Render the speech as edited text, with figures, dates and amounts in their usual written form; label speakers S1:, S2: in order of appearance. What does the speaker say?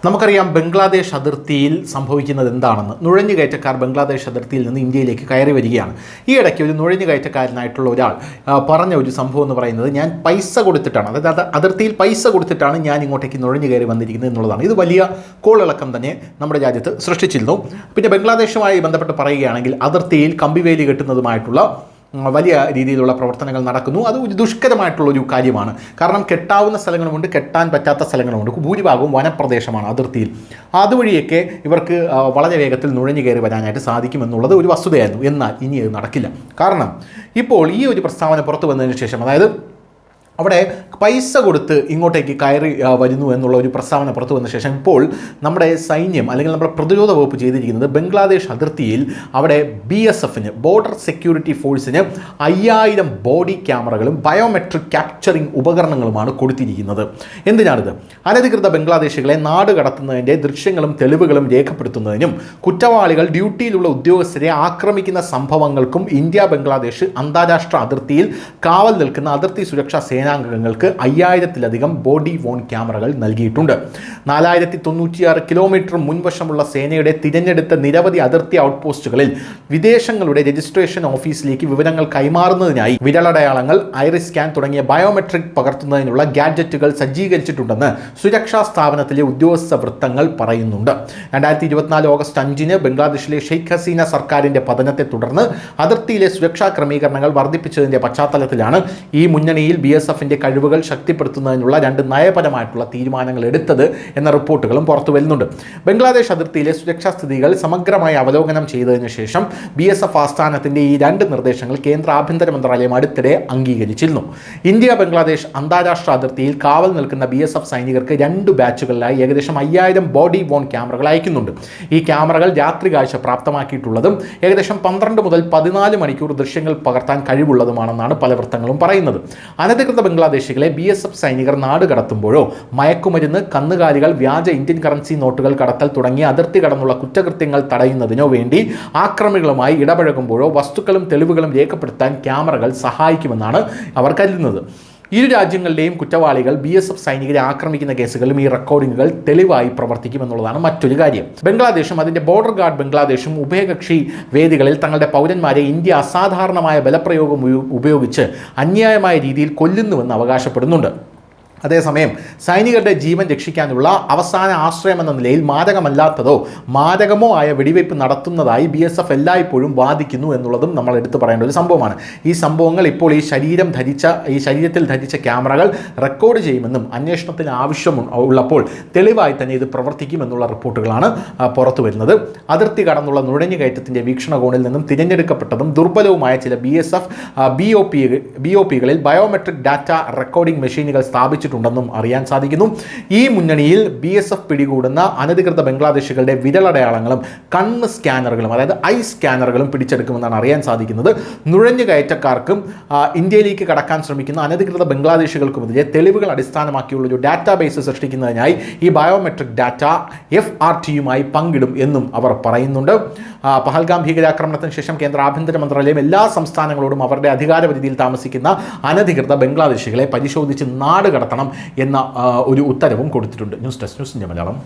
S1: നമുക്കറിയാം ബംഗ്ലാദേശ് അതിർത്തിയിൽ സംഭവിക്കുന്നത് എന്താണെന്ന്. നുഴഞ്ഞുകയറ്റക്കാർ ബംഗ്ലാദേശ് അതിർത്തിയിൽ നിന്ന് ഇന്ത്യയിലേക്ക് കയറി വരികയാണ്. ഈ ഇടയ്ക്ക് ഒരു നുഴഞ്ഞുകയറ്റക്കാരനായിട്ടുള്ള ഒരാൾ പറഞ്ഞ ഒരു സംഭവം എന്ന് പറയുന്നത്, ഞാൻ പൈസ കൊടുത്തിട്ടാണ്, അതായത് അതിർത്തിയിൽ പൈസ കൊടുത്തിട്ടാണ് ഞാൻ ഇങ്ങോട്ടേക്ക് നുഴഞ്ഞു കയറി വന്നിരിക്കുന്നത് എന്നുള്ളതാണ്. ഇത് വലിയ കോളിളക്കം തന്നെ നമ്മുടെ രാജ്യത്ത് സൃഷ്ടിച്ചിരുന്നു. പിന്നെ ബംഗ്ലാദേശുമായി ബന്ധപ്പെട്ട് പറയുകയാണെങ്കിൽ അതിർത്തിയിൽ കമ്പിവേലി കെട്ടുന്നതുമായിട്ടുള്ള വലിയ രീതിയിലുള്ള പ്രവർത്തനങ്ങൾ നടക്കുന്നു. അത് ഒരു ദുഷ്കരമായിട്ടുള്ളൊരു കാര്യമാണ്. കാരണം കെട്ടാവുന്ന സ്ഥലങ്ങളുമുണ്ട്, കെട്ടാൻ പറ്റാത്ത സ്ഥലങ്ങളുമുണ്ട്. ഭൂരിഭാഗവും വനപ്രദേശമാണ് അതിർത്തിയിൽ. അതുവഴിയൊക്കെ ഇവർക്ക് വളരെ വേഗത്തിൽ നുഴഞ്ഞു കയറി വരാനായിട്ട് സാധിക്കുമെന്നുള്ളത് ഒരു വസ്തുതയായിരുന്നു. എന്നാൽ ഇനി അത് നടക്കില്ല. കാരണം ഇപ്പോൾ ഈ ഒരു പ്രസ്താവന പുറത്തു വന്നതിന് ശേഷം, അതായത് അവിടെ പൈസ കൊടുത്ത് ഇങ്ങോട്ടേക്ക് കയറി വരുന്നു എന്നുള്ള ഒരു പ്രസ്താവന പുറത്തു വന്ന ശേഷം ഇപ്പോൾ നമ്മുടെ സൈന്യം അല്ലെങ്കിൽ നമ്മുടെ പ്രതിരോധ വകുപ്പ് ചെയ്തിരിക്കുന്നത് ബംഗ്ലാദേശ് അതിർത്തിയിൽ അവിടെ BSFന്, ബോർഡർ സെക്യൂരിറ്റി ഫോഴ്സിന് 5000 ബോഡി ക്യാമറകളും ബയോമെട്രിക് ക്യാപ്ചറിംഗ് ഉപകരണങ്ങളുമാണ് കൊടുത്തിരിക്കുന്നത്. എന്തിനാണിത്? അനധികൃത ബംഗ്ലാദേശികളെ നാട് കടത്തുന്നതിൻ്റെ ദൃശ്യങ്ങളും തെളിവുകളും രേഖപ്പെടുത്തുന്നതിനും കുറ്റവാളികൾ ഡ്യൂട്ടിയിലുള്ള ഉദ്യോഗസ്ഥരെ ആക്രമിക്കുന്ന സംഭവങ്ങൾക്കും ഇന്ത്യ ബംഗ്ലാദേശ് അന്താരാഷ്ട്ര അതിർത്തിയിൽ കാവൽ നിൽക്കുന്ന അതിർത്തി സുരക്ഷാ സേനാംഗങ്ങൾക്ക് 5000-ലധികം ബോഡി വോൺ ക്യാമറകൾ നൽകിയിട്ടുണ്ട്. 4096 കിലോമീറ്റർ മുൻവശമുള്ള സേനയുടെ തിരഞ്ഞെടുത്ത നിരവധി അതിർത്തി ഔട്ട്പോസ്റ്റുകളിൽ വിദേശങ്ങളുടെ രജിസ്ട്രേഷൻ ഓഫീസിലേക്ക് വിവരങ്ങൾ കൈമാറുന്നതിനായി വിരലടയാളങ്ങൾ, ഐറിസ് സ്കാൻ തുടങ്ങിയ ബയോമെട്രിക് പകർത്തുന്നതിനുള്ള ഗാഡ്ജറ്റുകൾ സജ്ജീകരിച്ചിട്ടുണ്ടെന്ന് സുരക്ഷാ സ്ഥാപനത്തിലെ ഉദ്യോഗസ്ഥ വൃത്തങ്ങൾ പറയുന്നുണ്ട്. 2024 ഓഗസ്റ്റ് 5-ന് ബംഗ്ലാദേശിലെ ഷെയ്ഖ് ഹസീന സർക്കാരിന്റെ പതനത്തെ തുടർന്ന് അതിർത്തിയിലെ സുരക്ഷാ ക്രമീകരണങ്ങൾ വർദ്ധിപ്പിച്ചതിന്റെ പശ്ചാത്തലത്തിലാണ് ഈ മുന്നണിയിൽ BSFന്റെ കഴിവുകൾ ശക്തിപ്പെടുത്തുന്നതിനുള്ള 2 നയപരമായിട്ടുള്ള തീരുമാനങ്ങൾ എടുത്തത് എന്ന റിപ്പോർട്ടുകളും പുറത്തു വരുന്നുണ്ട്. ബംഗ്ലാദേശ് അതിർത്തിയിലെ സുരക്ഷാ സ്ഥിതികൾ സമഗ്രമായി അവലോകനം ചെയ്തതിനു ശേഷം BSF ആസ്ഥാനത്തിന്റെ ഈ 2 നിർദ്ദേശങ്ങൾ കേന്ദ്ര ആഭ്യന്തര മന്ത്രാലയം അടുത്തിടെ അംഗീകരിച്ചിരുന്നു. ഇന്ത്യ ബംഗ്ലാദേശ് അന്താരാഷ്ട്ര അതിർത്തിയിൽ കാവൽ നിൽക്കുന്ന BSF സൈനികർക്ക് 2 ബാച്ചുകളിലായി ഏകദേശം 5000 ബോഡി വോൺ ക്യാമറകൾ അയക്കുന്നുണ്ട്. ഈ ക്യാമറകൾ രാത്രി കാഴ്ച പ്രാപ്തമാക്കിയിട്ടുള്ളതും ഏകദേശം 12 മുതൽ 14 മണിക്കൂർ ദൃശ്യങ്ങൾ പകർത്താൻ കഴിവുള്ളതുമാണെന്നാണ് പല വൃത്തങ്ങളും പറയുന്നത്. അനധികൃത ബംഗ്ലാദേശികളെ BSF സൈനികർ നാട് കടത്തുമ്പോഴോ മയക്കുമരുന്ന്, കന്നുകാലികൾ, വ്യാജ ഇന്ത്യൻ കറൻസി നോട്ടുകൾ കടത്തൽ തുടങ്ങിയ അതിർത്തി കടന്നുള്ള കുറ്റകൃത്യങ്ങൾ തടയുന്നതിനോ വേണ്ടി ആക്രമികളുമായി ഇടപഴകുമ്പോഴോ വസ്തുക്കളും തെളിവുകളും രേഖപ്പെടുത്താൻ ക്യാമറകൾ സഹായിക്കുമെന്നാണ് അവർ കരുതുന്നത്. ഇരു രാജ്യങ്ങളുടെയും കുറ്റവാളികൾ BSF സൈനികരെ ആക്രമിക്കുന്ന കേസുകളിലും ഈ റെക്കോർഡിങ്ങുകൾ തെളിവായി പ്രവർത്തിക്കുമെന്നുള്ളതാണ് മറ്റൊരു കാര്യം. ബംഗ്ലാദേശും അതിൻ്റെ ബോർഡർ ഗാർഡ് ബംഗ്ലാദേശും ഉഭയകക്ഷി വേദികളിൽ തങ്ങളുടെ പൗരന്മാരെ ഇന്ത്യ അസാധാരണമായ ബലപ്രയോഗം ഉപയോഗിച്ച് അന്യായമായ രീതിയിൽ കൊല്ലുന്നുവെന്ന് അവകാശപ്പെടുന്നുണ്ട്. അതേസമയം സൈനികരുടെ ജീവൻ രക്ഷിക്കാനുള്ള അവസാന ആശ്രയമെന്ന നിലയിൽ മാരകമല്ലാത്തതോ മാരകമോ ആയ വെടിവയ്പ് നടത്തുന്നതായി BSF എല്ലായ്പ്പോഴും വാദിക്കുന്നു എന്നുള്ളതും നമ്മൾ എടുത്തു പറയേണ്ട ഒരു സംഭവമാണ്. ഈ സംഭവങ്ങൾ ഇപ്പോൾ ഈ ശരീരത്തിൽ ധരിച്ച ക്യാമറകൾ റെക്കോർഡ് ചെയ്യുമെന്നും അന്വേഷണത്തിന് ആവശ്യമുള്ളപ്പോൾ തെളിവായി തന്നെ ഇത് പ്രവർത്തിക്കുമെന്നുള്ള റിപ്പോർട്ടുകളാണ് പുറത്തു വരുന്നത്. അതിർത്തി കടന്നുള്ള നുഴഞ്ഞുകയറ്റത്തിൻ്റെ വീക്ഷണകോണിൽ നിന്നും തിരഞ്ഞെടുക്കപ്പെട്ടതും ദുർബലവുമായ ചില BSF BOPകളിൽ ബയോമെട്രിക് ഡാറ്റ റെക്കോർഡിംഗ് മെഷീനുകൾ സ്ഥാപിച്ചു ുണ്ടെന്നും അറിയാൻ സാധിക്കുന്നു. ഈ മുന്നണിയിൽ BSF പിടികൂടുന്ന അനധികൃത ബംഗ്ലാദേശികളുടെ വിരലടയാളങ്ങളും കണ്ണ് സ്കാനറുകളും, അതായത് ഐ സ്കാനറുകളും പിടിച്ചെടുക്കുമെന്നാണ് അറിയാൻ സാധിക്കുന്നത്. നുഴഞ്ഞുകയറ്റക്കാർക്കും ഇന്ത്യയിലേക്ക് കടക്കാൻ ശ്രമിക്കുന്ന അനധികൃത ബംഗ്ലാദേശികൾക്കുമെതിരെ തെളിവുകൾ അടിസ്ഥാനമാക്കിയുള്ള ഒരു ഡാറ്റാബേസ് സൃഷ്ടിക്കുന്നതിനായി ഈ ബയോമെട്രിക് ഡാറ്റ FRTയുമായി പങ്കിടും എന്നും അവർ പറയുന്നുണ്ട്. പഹൽഗാം ഭീകരാക്രമണത്തിന് ശേഷം കേന്ദ്ര ആഭ്യന്തര മന്ത്രാലയം എല്ലാ സംസ്ഥാനങ്ങളോടും അവരുടെ അധികാരപരിധിയിൽ താമസിക്കുന്ന അനധികൃത ബംഗ്ലാദേശികളെ പരിശോധിച്ച് നാട് കടത്തണം എന്ന ഒരു ഉത്തരവും കൊടുത്തിട്ടുണ്ട്. News desk, news India Malayalam.